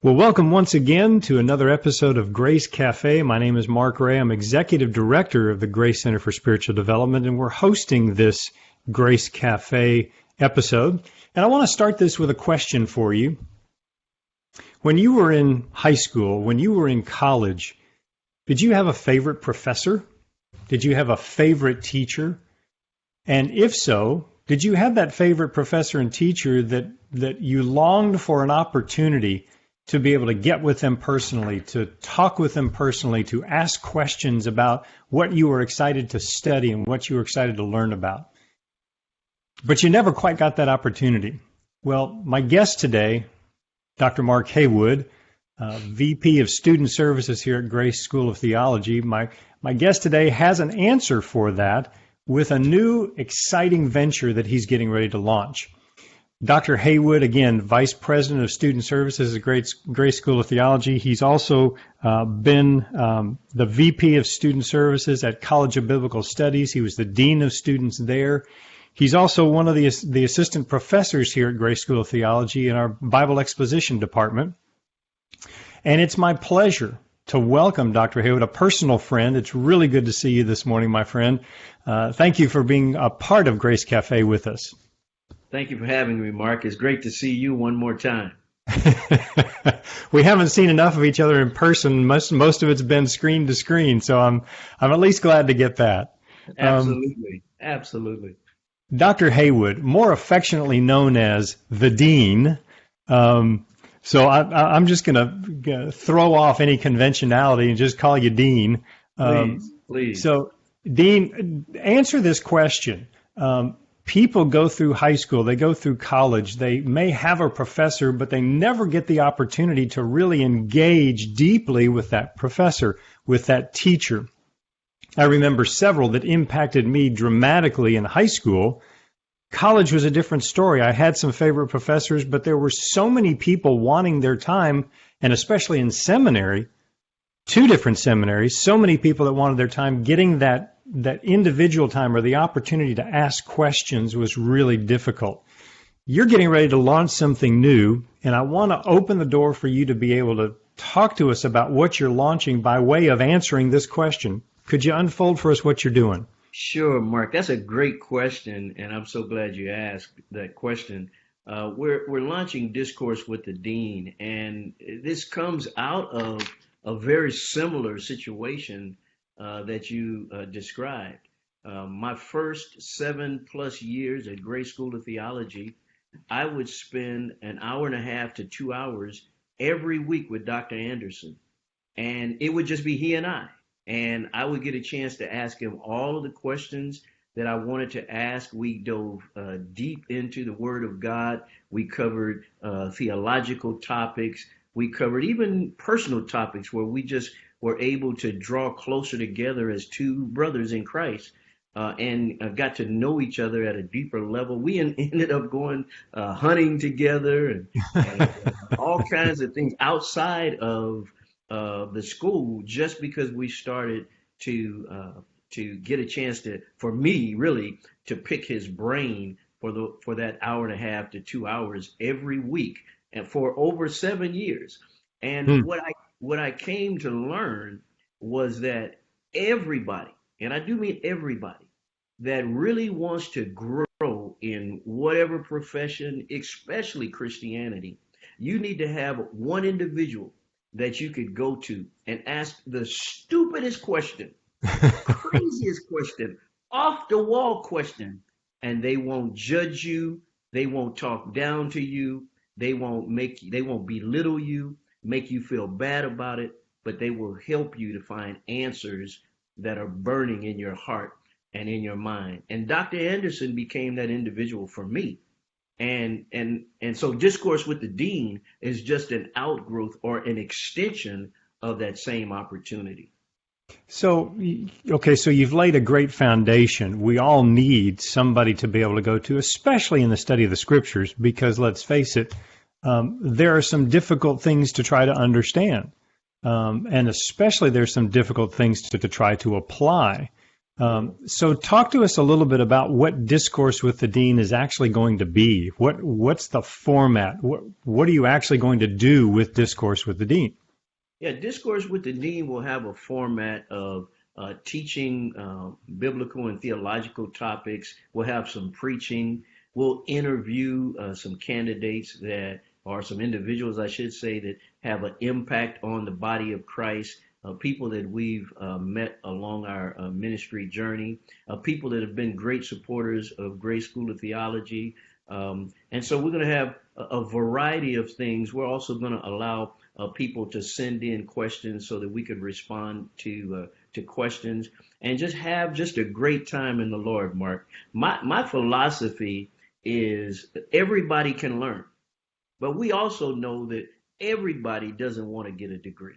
Well, welcome once again to another episode of Grace Cafe. My name is Mark Rae. I'm Executive Director of the Grace Center for Spiritual Development, and we're hosting this Grace Cafe episode. And I want to start this with a question for you. When you were in high school, when you were in college, did you have a favorite professor? Did you have a favorite teacher? And if so, did you have that favorite professor and teacher that you longed for an opportunity to be able to get with them personally, to talk with them personally, to ask questions about what you were excited to study and what you were excited to learn about? But you never quite got that opportunity. Well, my guest today, Dr. Mark Haywood, VP of Student Services here at Grace School of Theology, my guest today has an answer for that with a new exciting venture that he's getting ready to launch. Dr. Haywood, again, Vice President of Student Services at Grace School of Theology. He's also been the VP of Student Services at College of Biblical Studies. He was the Dean of Students there. He's also one of the assistant professors here at Grace School of Theology in our Bible Exposition department. And it's my pleasure to welcome Dr. Haywood, a personal friend. It's really good to see you this morning, my friend. Thank you for being a part of Grace Cafe with us. Thank you for having me, Mark. It's great to see you one more time. We haven't seen enough of each other in person. Most of it's been screen to screen, so I'm at least glad to get that. Absolutely. Dr. Haywood, more affectionately known as the Dean. So I'm just going to throw off any conventionality and just call you Dean. Please. So, Dean, answer this question. People go through high school, they go through college, they may have a professor, but they never get the opportunity to really engage deeply with that professor, with that teacher. I remember several that impacted me dramatically in high school. College was a different story. I had some favorite professors, but there were so many people wanting their time, and especially in seminary, 2 different seminaries, so many people that wanted their time, getting that individual time or the opportunity to ask questions was really difficult. You're getting ready to launch something new, and I want to open the door for you to be able to talk to us about what you're launching by way of answering this question. Could you unfold for us what you're doing? Sure, Mark. That's a great question, and I'm so glad you asked that question. We're launching Discourse with the Dean, and this comes out of a very similar situation that you described. My first 7+ years at Grace School of Theology, I would spend an hour and a half to 2 hours every week with Dr. Anderson. And it would just be he and I. And I would get a chance to ask him all of the questions that I wanted to ask. We dove deep into the Word of God. We covered theological topics. We covered even personal topics where we just were able to draw closer together as 2 brothers in Christ and got to know each other at a deeper level. We ended up going hunting together and all kinds of things outside of the school, just because we started to get a chance for me really to pick his brain for that hour and a half to 2 hours every week, and for over 7 years. And what I came to learn was that everybody, and I do mean everybody, that really wants to grow in whatever profession, especially Christianity, you need to have one individual that you could go to and ask the stupidest question, craziest question, off the wall question, and they won't judge you, they won't talk down to you, they won't belittle you, make you feel bad about it, but they will help you to find answers that are burning in your heart and in your mind. And Dr. Anderson became that individual for me. And so Discourse with the Dean is just an outgrowth or an extension of that same opportunity. So you've laid a great foundation. We all need somebody to be able to go to, especially in the study of the Scriptures, because let's face it, there are some difficult things to try to understand, and especially there's some difficult things to try to apply. So talk to us a little bit about what Discourse with the Dean is actually going to be. What's the format? What are you actually going to do with Discourse with the Dean? Yeah, Discourse with the Dean will have a format of teaching biblical and theological topics. We'll have some preaching. We'll interview some candidates that, or some individuals, I should say, that have an impact on the body of Christ, people that we've met along our ministry journey, people that have been great supporters of Grace School of Theology. And so we're going to have a variety of things. We're also going to allow people to send in questions so that we could respond to questions and just have just a great time in the Lord, Mark. My philosophy is that everybody can learn, but we also know that everybody doesn't want to get a degree.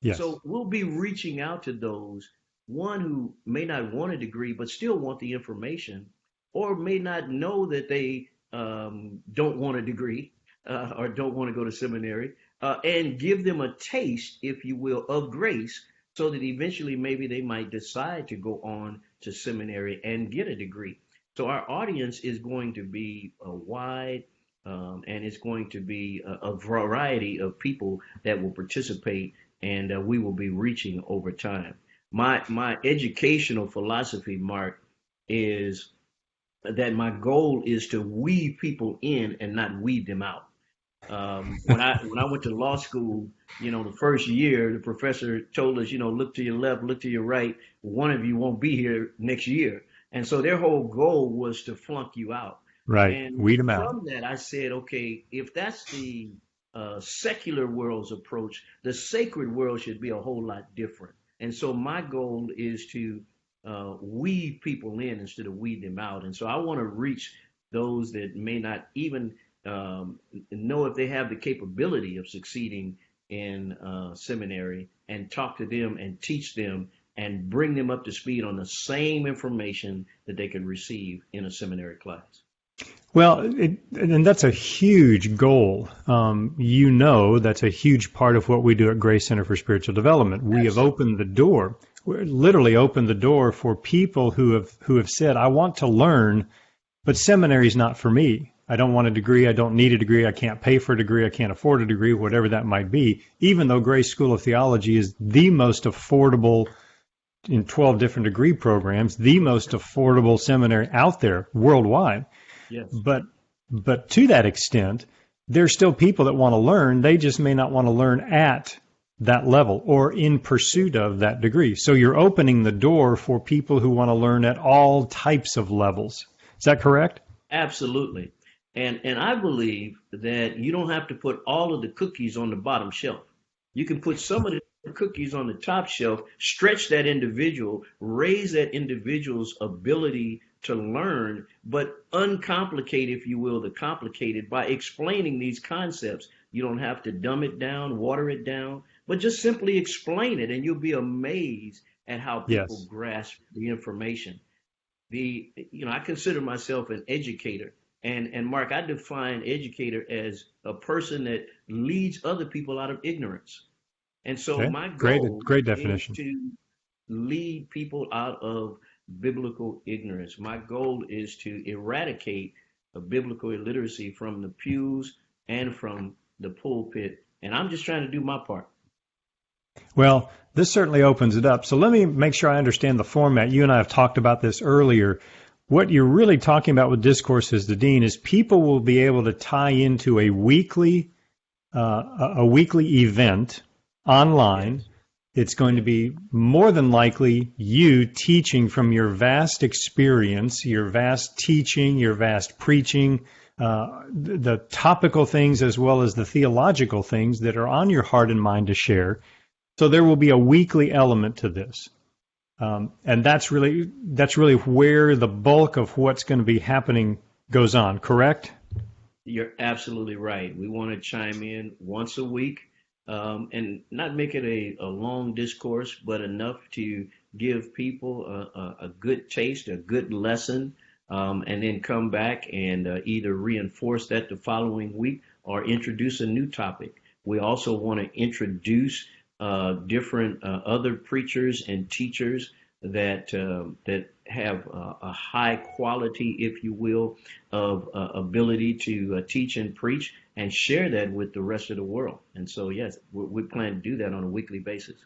Yes. So we'll be reaching out to those, one who may not want a degree but still want the information, or may not know that they don't want a degree or don't want to go to seminary, and give them a taste, if you will, of grace, so that eventually maybe they might decide to go on to seminary and get a degree. So our audience is going to be wide, and it's going to be a variety of people that will participate, and we will be reaching over time. My educational philosophy, Mark, is that my goal is to weave people in and not weed them out. When I went to law school, the first year, the professor told us, look to your left, look to your right. One of you won't be here next year. And so their whole goal was to flunk you out. Right. And Weed them out. from that, I said, okay, if that's the secular world's approach, the sacred world should be a whole lot different. And so my goal is to weave people in instead of weed them out. And so I want to reach those that may not even know if they have the capability of succeeding in seminary, and talk to them and teach them and bring them up to speed on the same information that they could receive in a seminary class. Well, and that's a huge goal. That's a huge part of what we do at Grace Center for Spiritual Development. We have opened the door, literally opened the door for people who have said, I want to learn, but seminary is not for me. I don't want a degree. I don't need a degree. I can't pay for a degree. I can't afford a degree, whatever that might be, even though Grace School of Theology is the most affordable in 12 different degree programs, the most affordable seminary out there worldwide. Yes. But to that extent, there's still people that want to learn. They just may not want to learn at that level or in pursuit of that degree. So you're opening the door for people who want to learn at all types of levels. Is that correct? Absolutely. And I believe that you don't have to put all of the cookies on the bottom shelf. You can put some of the cookies on the top shelf, stretch that individual, raise that individual's ability to learn, but uncomplicate, if you will, the complicated by explaining these concepts. You don't have to dumb it down, water it down, but just simply explain it, and you'll be amazed at how people grasp the information. I consider myself an educator. And Mark, I define educator as a person that leads other people out of ignorance. And so my goal great definition. is to lead people out of biblical ignorance. My goal is to eradicate biblical illiteracy from the pews and from the pulpit. And I'm just trying to do my part. Well, this certainly opens it up. So let me make sure I understand the format. You and I have talked about this earlier. What you're really talking about with Discourse as the Dean is people will be able to tie into a weekly event online. Yes. It's going to be more than likely you teaching from your vast experience, your vast teaching, your vast preaching, the topical things as well as the theological things that are on your heart and mind to share. So there will be a weekly element to this. And that's really where the bulk of what's going to be happening goes on, correct? You're absolutely right. We want to chime in once a week, and not make it a long discourse, but enough to give people a good taste, a good lesson, and then come back and either reinforce that the following week or introduce a new topic. We also want to introduce different other preachers and teachers that have a high quality, if you will, of ability to teach and preach and share that with the rest of the world. And so, yes, we plan to do that on a weekly basis.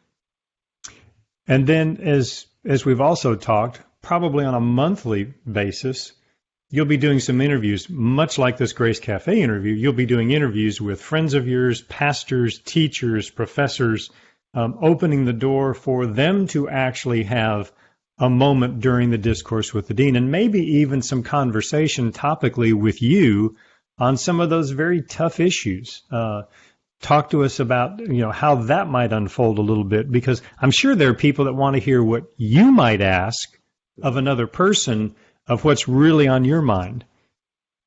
And then, as we've also talked, probably on a monthly basis, you'll be doing some interviews, much like this Grace Cafe interview. You'll be doing interviews with friends of yours, pastors, teachers, professors, opening the door for them to actually have a moment during the Discourse with the Dean, and maybe even some conversation topically with you on some of those very tough issues. Talk to us about, how that might unfold a little bit, because I'm sure there are people that want to hear what you might ask of another person of what's really on your mind.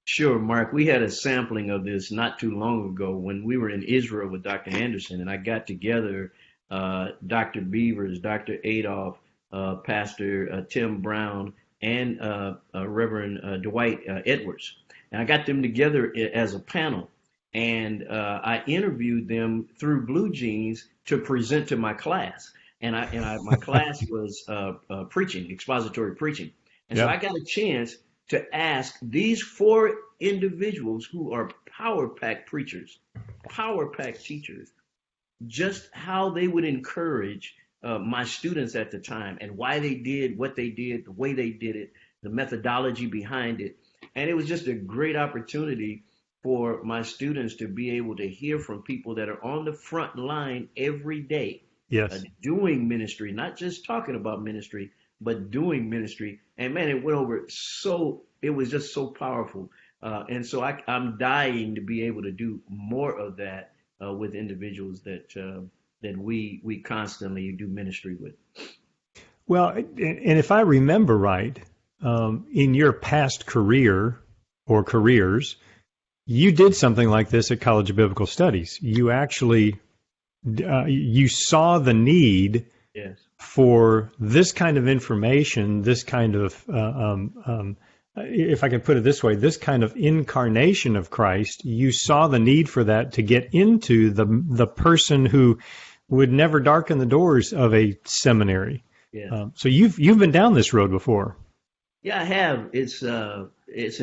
Sure, Mark. We had a sampling of this not too long ago when we were in Israel with Dr. Anderson, and I got together Dr. Beavers, Dr. Adolph, Pastor Tim Brown, and Reverend Dwight Edwards. And I got them together as a panel, and I interviewed them through Blue Jeans to present to my class. And my class was preaching, expository preaching. And so I got a chance to ask these four individuals who are power-packed preachers, power-packed teachers, just how they would encourage my students at the time and why they did what they did, the way they did it, the methodology behind it. And it was just a great opportunity for my students to be able to hear from people that are on the front line every day, doing ministry, not just talking about ministry, but doing ministry. And man, it went over it was just so powerful. And so I'm dying to be able to do more of that with individuals that we constantly do ministry with. Well, and if I remember right, in your past career or careers, you did something like this at College of Biblical Studies. You actually you saw the need for this kind of information, this kind of if I can put it this way, this kind of incarnation of Christ. You saw the need for that to get into the person who would never darken the doors of a seminary. So you've been down this road before. Yeah, I have. It's an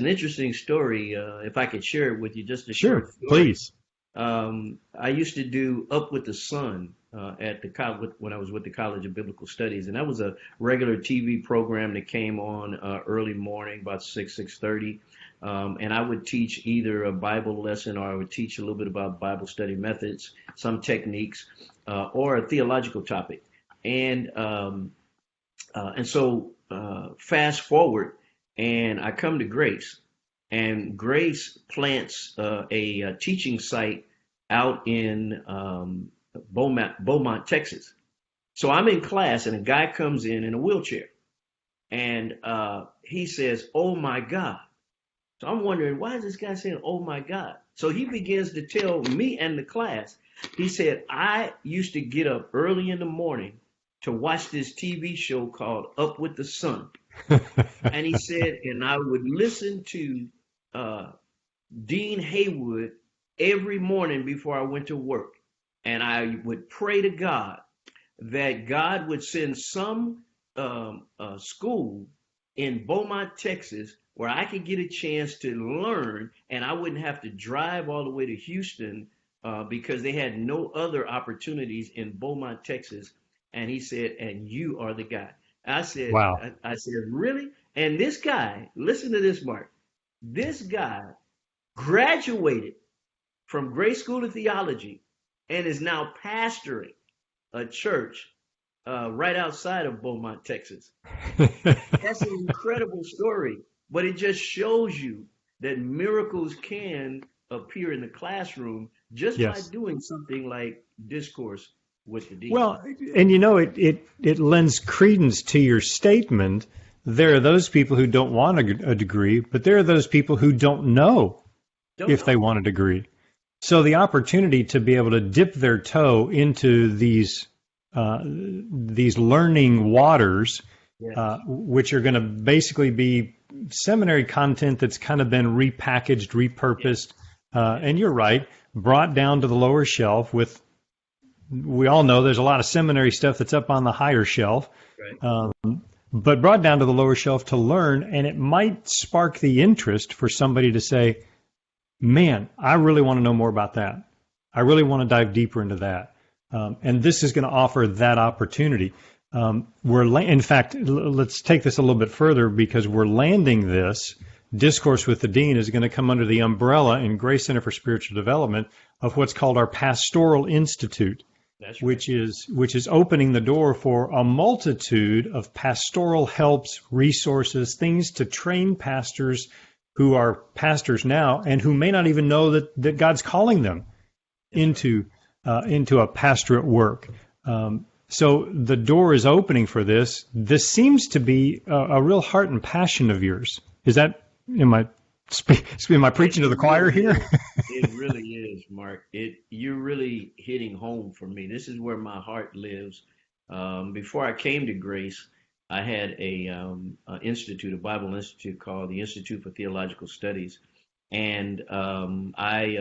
interesting story. If I could share it with you, just a short story. Please. I used to do Up with the Sun at the college when I was with the College of Biblical Studies, and that was a regular TV program that came on early morning, about 6:30, and I would teach either a Bible lesson or I would teach a little bit about Bible study methods, some techniques, or a theological topic, and so fast forward, and I come to Grace. And Grace plants a teaching site out in Beaumont, Texas. So I'm in class, and a guy comes in a wheelchair, and he says, "Oh my God." So I'm wondering, why is this guy saying, "Oh my God"? So he begins to tell me and the class. He said, "I used to get up early in the morning to watch this TV show called Up with the Sun." And he said, and I would listen to Dean Haywood every morning before I went to work. And I would pray to God that God would send some school in Beaumont, Texas, where I could get a chance to learn and I wouldn't have to drive all the way to Houston because they had no other opportunities in Beaumont, Texas. And he said, "And you are the guy." I said, "Wow." I said, "Really?" And this guy, listen to this, Mark. This guy graduated from Grace School of Theology and is now pastoring a church right outside of Beaumont, Texas. That's an incredible story, but it just shows you that miracles can appear in the classroom just by doing something like Discourse with the Dean. Well, and it lends credence to your statement. There are those people who don't want a degree, but there are those people who don't know if they want a degree. So the opportunity to be able to dip their toe into these learning waters, which are going to basically be seminary content that's kind of been repackaged, repurposed, and you're right, brought down to the lower shelf with we all know there's a lot of seminary stuff that's up on the higher shelf, Right. but brought down to the lower shelf to learn, and it might spark the interest for somebody to say, man, I really want to know more about that. I really want to dive deeper into that. And this is going to offer that opportunity. In fact, let's take this a little bit further, because we're landing this. Discourse with the Dean is going to come under the umbrella in Grace Center for Spiritual Development of what's called our Pastoral Institute. That's right. which is opening the door for a multitude of pastoral helps, resources, things to train pastors who are pastors now and who may not even know that God's calling them into a pastorate work. So the door is opening for this. This seems to be a real heart and passion of yours. Is that, am I preaching to the choir here? It really is, Mark. You're really hitting home for me. This is where my heart lives. Before I came to Grace, I had a Bible institute called the Institute for Theological Studies, and I'd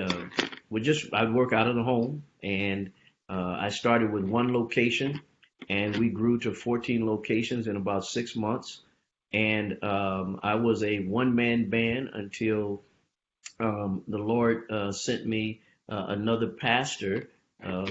work out of the home, and I started with one location, and we grew to 14 locations in about 6 months. And I was a one-man band until the Lord sent me another pastor.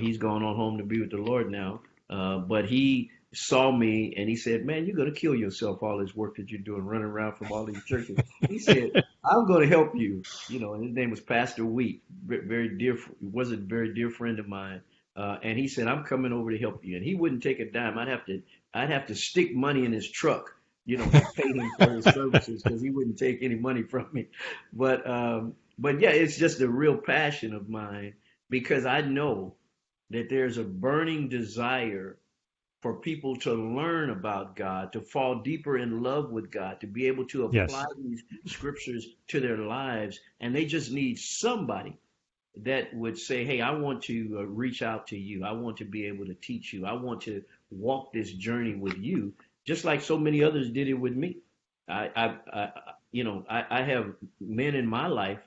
He's gone on home to be with the Lord now. But he saw me and he said, man, you're going to kill yourself, all this work that you're doing, running around from all these churches. He said, I'm going to help you. And his name was Pastor Wheat, very dear, was a very dear friend of mine. And he said, I'm coming over to help you. And he wouldn't take a dime. I'd have to stick money in his truck, pay him for his services, because he wouldn't take any money from me. But yeah, it's just a real passion of mine, because I know that there's a burning desire for people to learn about God, to fall deeper in love with God, to be able to apply these scriptures to their lives. And they just need somebody that would say, hey, I want to reach out to you. I want to be able to teach you. I want to walk this journey with you, just like so many others did it with me. I have men in my life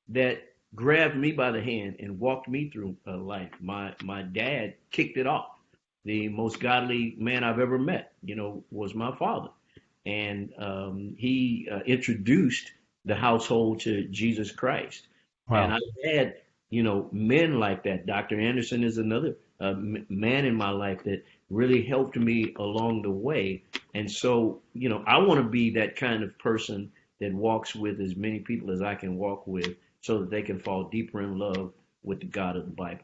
that grabbed me by the hand and walked me through life. My dad kicked it off. The most godly man I've ever met, was my father. And he introduced the household to Jesus Christ. Wow. And I've had, men like that. Dr. Anderson is another man in my life that really helped me along the way. And so, I want to be that kind of person that walks with as many people as I can walk with, so that they can fall deeper in love with the God of the Bible.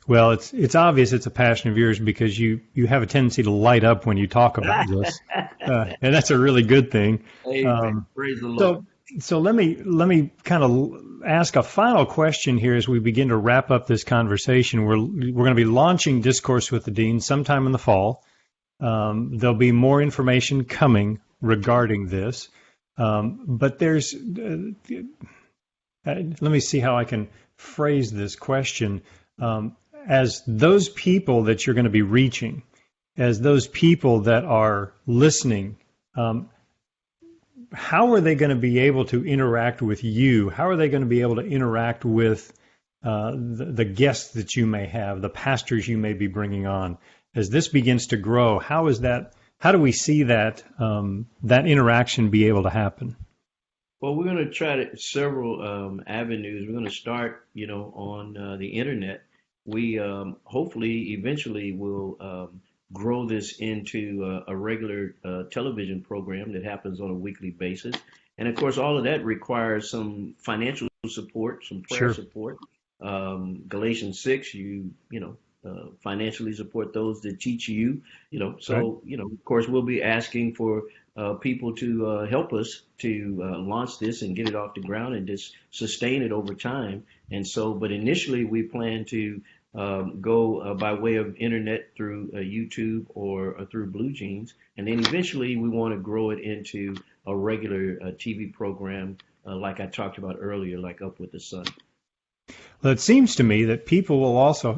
Well, it's obvious it's a passion of yours, because you have a tendency to light up when you talk about this, and that's a really good thing. Praise the Lord. So let me kind of ask a final question here as we begin to wrap up this conversation. We're going to be launching Discourse with the Dean sometime in the fall. There'll be more information coming regarding this, but there's let me see how I can phrase this question. As those people that you're going to be reaching, as those people that are listening, how are they going to be able to interact with you? How are they going to be able to interact with the guests that you may have, the pastors you may be bringing on? As this begins to grow, how do we see that interaction be able to happen? Well, we're going to try several avenues. We're going to start, on the internet. We hopefully eventually will grow this into a regular television program that happens on a weekly basis. And of course, all of that requires some financial support, some prayer support. Galatians 6, financially support those that teach you, so, of course, we'll be asking for people to help us to launch this and get it off the ground and just sustain it over time. And so, but initially we plan to go by way of internet through YouTube or through Blue Jeans. And then eventually we want to grow it into a regular TV program like I talked about earlier, like Up with the Sun. Well, it seems to me that people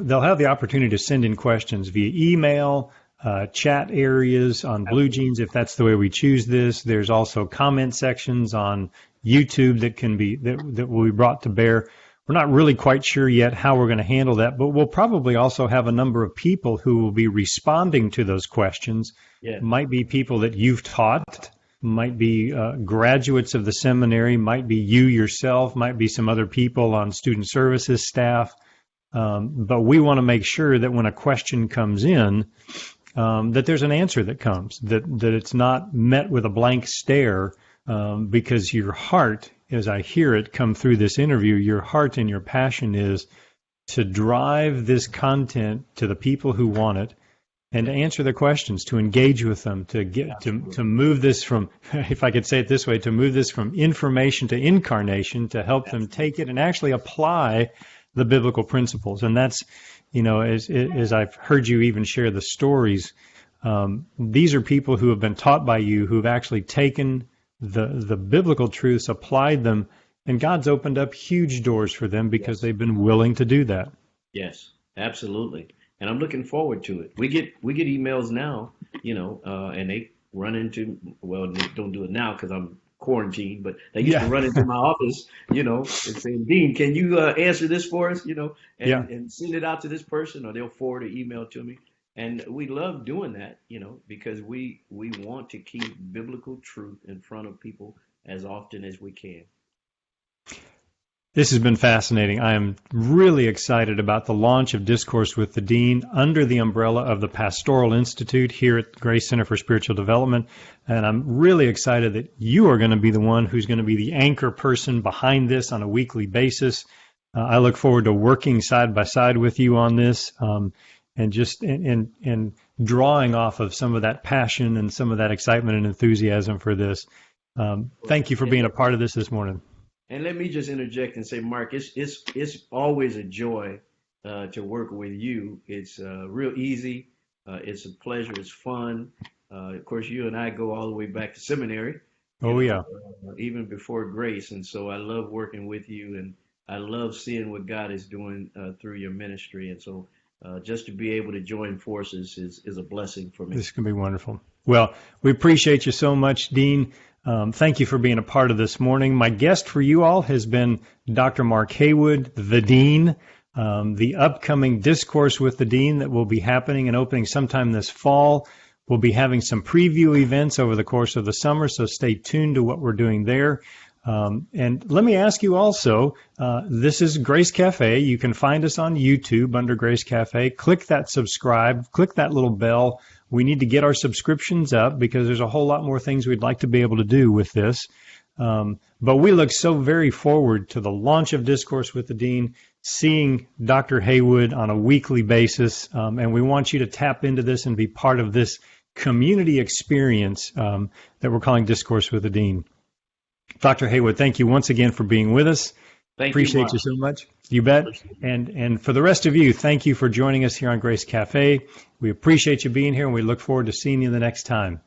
they'll have the opportunity to send in questions via email, chat areas on Blue Jeans, if that's the way we choose this. There's also comment sections on YouTube that will be brought to bear. we're not really quite sure yet how we're going to handle that, but we'll probably also have a number of people who will be responding to those questions. Yeah. Might be people that you've taught, might be graduates of the seminary, might be you yourself, might be some other people on student services staff. But we want to make sure that when a question comes in, that there's an answer that comes, that it's not met with a blank stare, because your heart, as I hear it come through this interview, your heart and your passion is to drive this content to the people who want it and to answer their questions, to engage with them, to get to move this from, if I could say it this way, to move this from information to incarnation, to help them take it and actually apply the biblical principles. And that's, as I've heard you even share the stories, these are people who have been taught by you, who've actually taken the biblical truths, applied them, and God's opened up huge doors for them because they've been willing to do that. Yes, absolutely. And I'm looking forward to it. We get emails now, and they run into, well, they don't do it now because I'm quarantined, but they used to run into my office, and saying, Dean, can you answer this for us, and send it out to this person, or they'll forward an email to me. And we love doing that, because we want to keep biblical truth in front of people as often as we can. This has been fascinating. I am really excited about the launch of Discourse with the Dean under the umbrella of the Pastoral Institute here at Grace Center for Spiritual Development. And I'm really excited that you are going to be the one who's going to be the anchor person behind this on a weekly basis. I look forward to working side by side with you on this, and just and drawing off of some of that passion and some of that excitement and enthusiasm for this. Thank you for being a part of this morning. And let me just interject and say, Mark, it's always a joy to work with you. It's real easy. It's a pleasure. It's fun. Of course, you and I go all the way back to seminary. Even before Grace. And so I love working with you, and I love seeing what God is doing through your ministry. And so just to be able to join forces is a blessing for me. This is going to be wonderful. Well, we appreciate you so much, Dean. Thank you for being a part of this morning. My guest for you all has been Dr. Mark Haywood, the Dean. The upcoming Discourse with the Dean that will be happening and opening sometime this fall. We'll be having some preview events over the course of the summer, so stay tuned to what we're doing there. And let me ask you also, this is Grace Cafe. You can find us on YouTube under Grace Cafe. Click that subscribe, click that little bell. We need to get our subscriptions up because there's a whole lot more things we'd like to be able to do with this. But we look so very forward to the launch of Discourse with the Dean, seeing Dr. Haywood on a weekly basis, and we want you to tap into this and be part of this community experience that we're calling Discourse with the Dean. Dr. Haywood, thank you once again for being with us. Appreciate you so much. You bet. And for the rest of you, thank you for joining us here on Grace Cafe. We appreciate you being here, and we look forward to seeing you the next time.